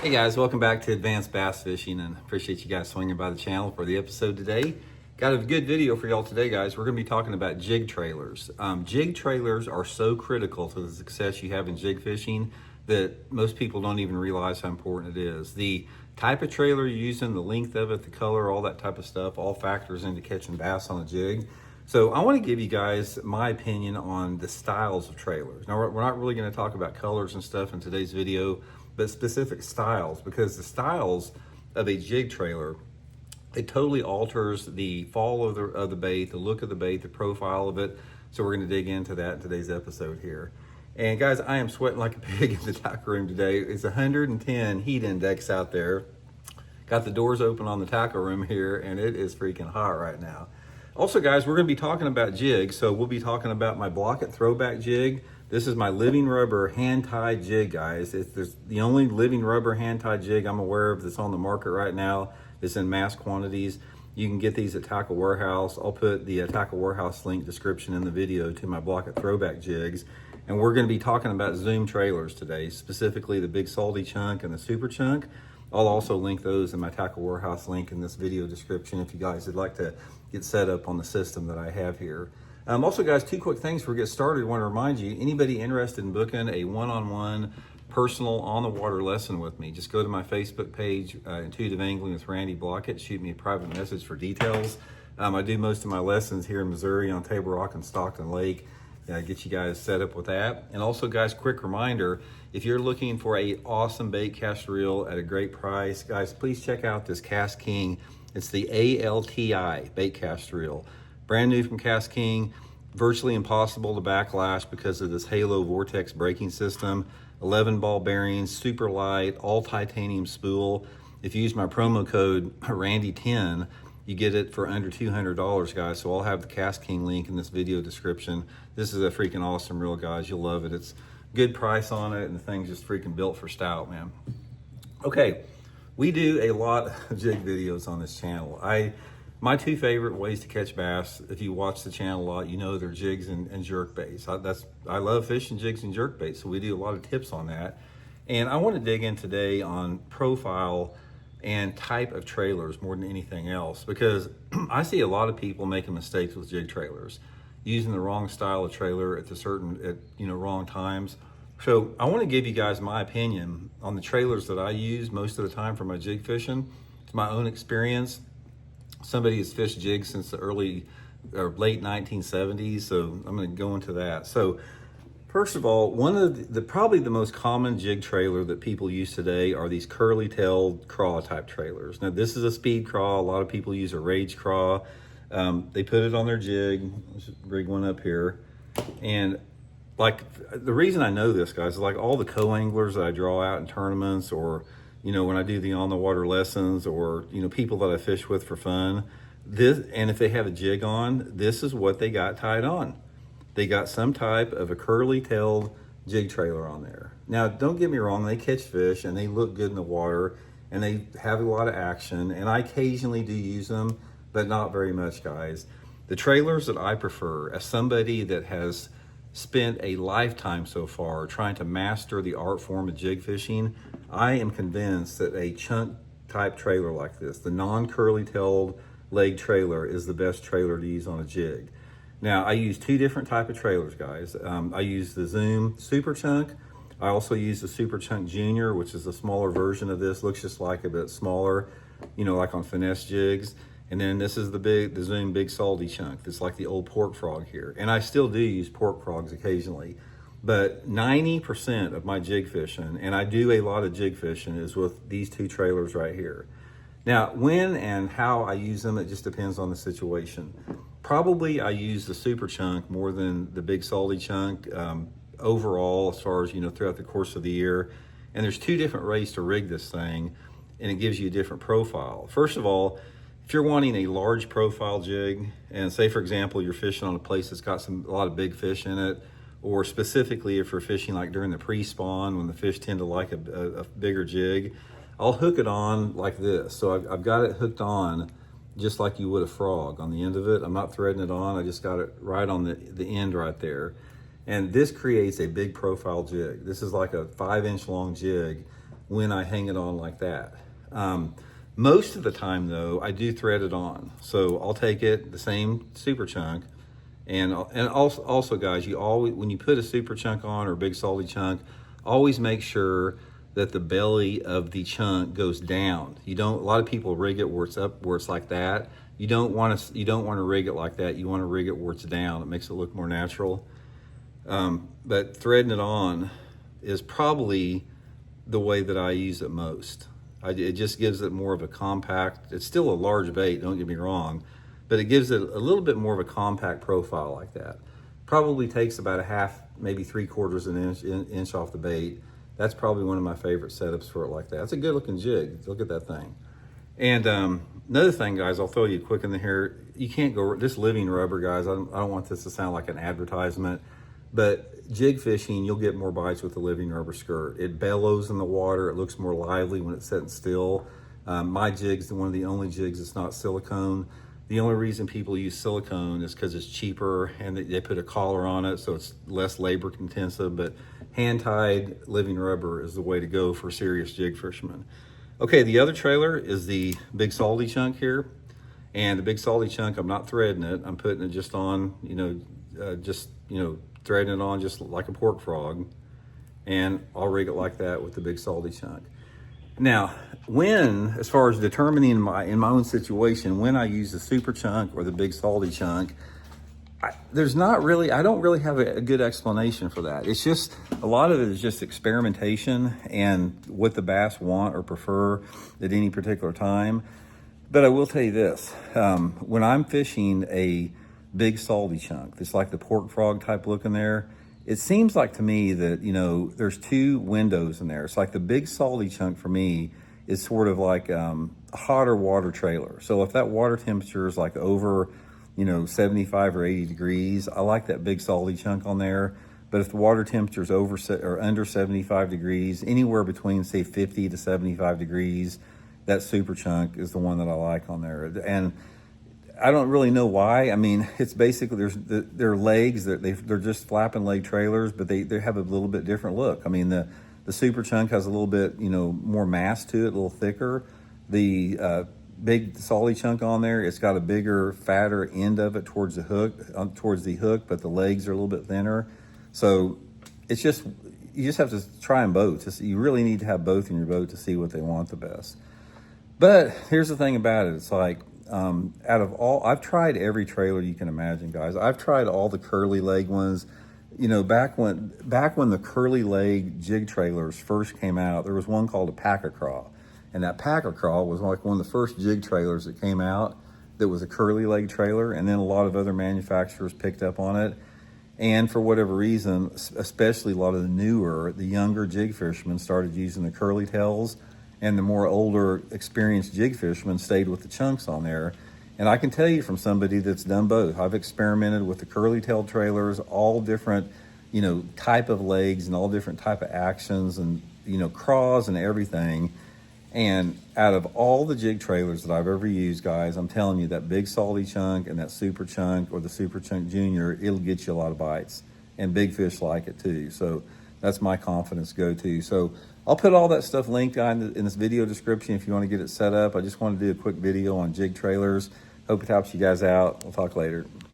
Hey guys, welcome back to Advanced Bass Fishing, and appreciate you guys swinging by the channel for the episode today. Got a good video for y'all today, guys. We're going to be talking about jig trailers. Jig trailers are so critical to the success you have in jig fishing that most people don't even realize how important it is. The type of trailer you're using, the length of it, the color, all that type of stuff, all factors into catching bass on a jig. So I want to give you guys my opinion on the styles of trailers. Now, we're not really going to talk about colors and stuff in today's video, but specific styles, because the styles of a jig trailer, it totally alters the fall of the bait, the look of the bait, the profile of it. So we're going to dig into that in today's episode here. And guys, I am sweating like a pig in the tackle room today. It's 110 heat index out there. Got the doors open on the tackle room here, and it is freaking hot right now. Also, guys, we're going to be talking about jigs. So we'll be talking about my Blaukat Throwback jig. This is my living rubber hand-tied jig, guys. It's the only living rubber hand-tied jig I'm aware of that's on the market right now. It's in mass quantities. You can get these at Tackle Warehouse. I'll put the Tackle Warehouse link description in the video to my Blaukat Throwback jigs. And we're going to be talking about zoom trailers today, specifically the big salty chunk and the super chunk. I'll also link those in my Tackle Warehouse link in this video description if you guys would like to get set up on the system that I have here. Also, guys, two quick things before we get started. I want to remind you, anybody interested in booking a one-on-one personal on-the-water lesson with me, just go to my Facebook page, Intuitive Angling with Randy Blaukat, shoot me a private message for details. I do most of my lessons here in Missouri on Table Rock and Stockton Lake. Get you guys set up with that. And also, guys, quick reminder, if you're looking for a awesome bait cast reel at a great price, guys, please check out this Cast King. It's the ALTI bait cast reel. Brand new from Cast King, virtually impossible to backlash because of this Halo Vortex braking system. 11 ball bearings, super light, all titanium spool. If you use my promo code Randy10, you get it for under $200, guys. So I'll have the Cast King link in this video description. This is a freaking awesome reel, guys. You'll love it. It's good price on it, and the thing's just freaking built for stout, man. Okay, we do a lot of jig videos on this channel. My two favorite ways to catch bass, if you watch the channel a lot, you know they're jigs and jerk baits. I love fishing jigs and jerk baits, so we do a lot of tips on that. And I want to dig in today on profile and type of trailers more than anything else, because I see a lot of people making mistakes with jig trailers, using the wrong style of trailer at wrong times. So I want to give you guys my opinion on the trailers that I use most of the time for my jig fishing. It's my own experience. Somebody has fished jigs since the early or late 1970s, so I'm going to go into that. So first of all, one of probably the most common jig trailer that people use today are these curly-tailed craw type trailers. Now, this is a speed craw. A lot of people use a rage craw. They put it on their jig. Let's just rig one up here. And like, the reason I know this, guys, is like all the co-anglers that I draw out in tournaments, or when I do the on-the-water lessons, or people that I fish with for fun. And if they have a jig on, this is what they got tied on. They got some type of a curly-tailed jig trailer on there. Now, don't get me wrong, they catch fish and they look good in the water and they have a lot of action, and I occasionally do use them, but not very much, guys. The trailers that I prefer, as somebody that has spent a lifetime so far trying to master the art form of jig fishing, I am convinced that a chunk type trailer like this, the non-curly-tailed leg trailer, is the best trailer to use on a jig. Now, I use two different type of trailers, guys. I use the Zoom Super Chunk. I also use the Super Chunk Junior, which is a smaller version of this. Looks just like a bit smaller, like on Finesse jigs. And then this is the Zoom Big Salty Chunk. It's like the old pork frog here. And I still do use pork frogs occasionally. But 90% of my jig fishing, and I do a lot of jig fishing, is with these two trailers right here. Now, when and how I use them, it just depends on the situation. Probably I use the Super Chunk more than the Big Salty Chunk overall, as far as, throughout the course of the year. And there's two different ways to rig this thing, and it gives you a different profile. First of all, if you're wanting a large profile jig, and say, for example, you're fishing on a place that's got a lot of big fish in it, or specifically if you're fishing like during the pre-spawn when the fish tend to like a bigger jig, I'll hook it on like this. So I've got it hooked on just like you would a frog on the end of it. I'm not threading it on. I just got it right on the end right there. And this creates a big profile jig. This is like a 5-inch long jig when I hang it on like that. Most of the time though, I do thread it on. So I'll take it, the same super chunk, and also guys, you always, when you put a super chunk on or a big salty chunk, always make sure that the belly of the chunk goes down. You don't, a lot of people rig it where it's up, where it's like that. You don't want to rig it like that. You want to rig it where it's down. It makes it look more natural. But threading it on is probably the way that I use it most. It just gives it more of a compact, it's still a large bait, don't get me wrong, but it gives it a little bit more of a compact profile like that. Probably takes about a half, maybe 3/4 of an inch off the bait. That's probably one of my favorite setups for it like that. It's a good looking jig, look at that thing. And another thing, guys, I'll throw you quick in the hair. You can't go, this living rubber, guys, I don't want this to sound like an advertisement, but jig fishing, you'll get more bites with the living rubber skirt. It bellows in the water. It looks more lively when it's sitting still. My jig's one of the only jigs that's not silicone. The only reason people use silicone is because it's cheaper and they put a collar on it, so it's less labor intensive, but hand-tied living rubber is the way to go for serious jig fishermen. Okay, the other trailer is the big salty chunk here. And the big salty chunk, I'm not threading it. I'm putting it just on, threading it on just like a pork frog, and I'll rig it like that with the big salty chunk. Now, as far as determining in my own situation, when I use the super chunk or the big salty chunk, I don't really have a good explanation for that. It's just, a lot of it is just experimentation and what the bass want or prefer at any particular time. But I will tell you this, when I'm fishing a big salty chunk, it's like the pork frog type look in there, it seems like to me that, there's two windows in there. It's like the big salty chunk for me is sort of like a hotter water trailer. So if that water temperature is like over, 75 or 80 degrees, I like that big salty chunk on there. But if the water temperature is over or under 75 degrees, anywhere between say 50 to 75 degrees, that super chunk is the one that I like on there. And I don't really know why. I mean, it's basically, their legs, they're just flapping leg trailers, but they have a little bit different look. I mean, the super chunk has a little bit, more mass to it, a little thicker. The big salty chunk on there, it's got a bigger, fatter end of it towards the hook, but the legs are a little bit thinner. So it's just, you just have to try them both. You really need to have both in your boat to see what they want the best. But here's the thing about it. It's like, I've tried every trailer you can imagine, guys. I've tried all the curly leg ones. Back when the curly leg jig trailers first came out, there was one called a pack-a-craw. And that pack-a-craw was like one of the first jig trailers that came out that was a curly leg trailer. And then a lot of other manufacturers picked up on it. And for whatever reason, especially a lot of the younger jig fishermen started using the curly tails, and the more older, experienced jig fishermen stayed with the chunks on there. And I can tell you from somebody that's done both. I've experimented with the curly tail trailers, all different, type of legs and all different type of actions and, craws and everything. And out of all the jig trailers that I've ever used, guys, I'm telling you, that big salty chunk and that super chunk or the super chunk junior, it'll get you a lot of bites. And big fish like it too. So that's my confidence go-to. So I'll put all that stuff linked in this video description if you want to get it set up. I just want to do a quick video on jig trailers. Hope it helps you guys out. We'll talk later.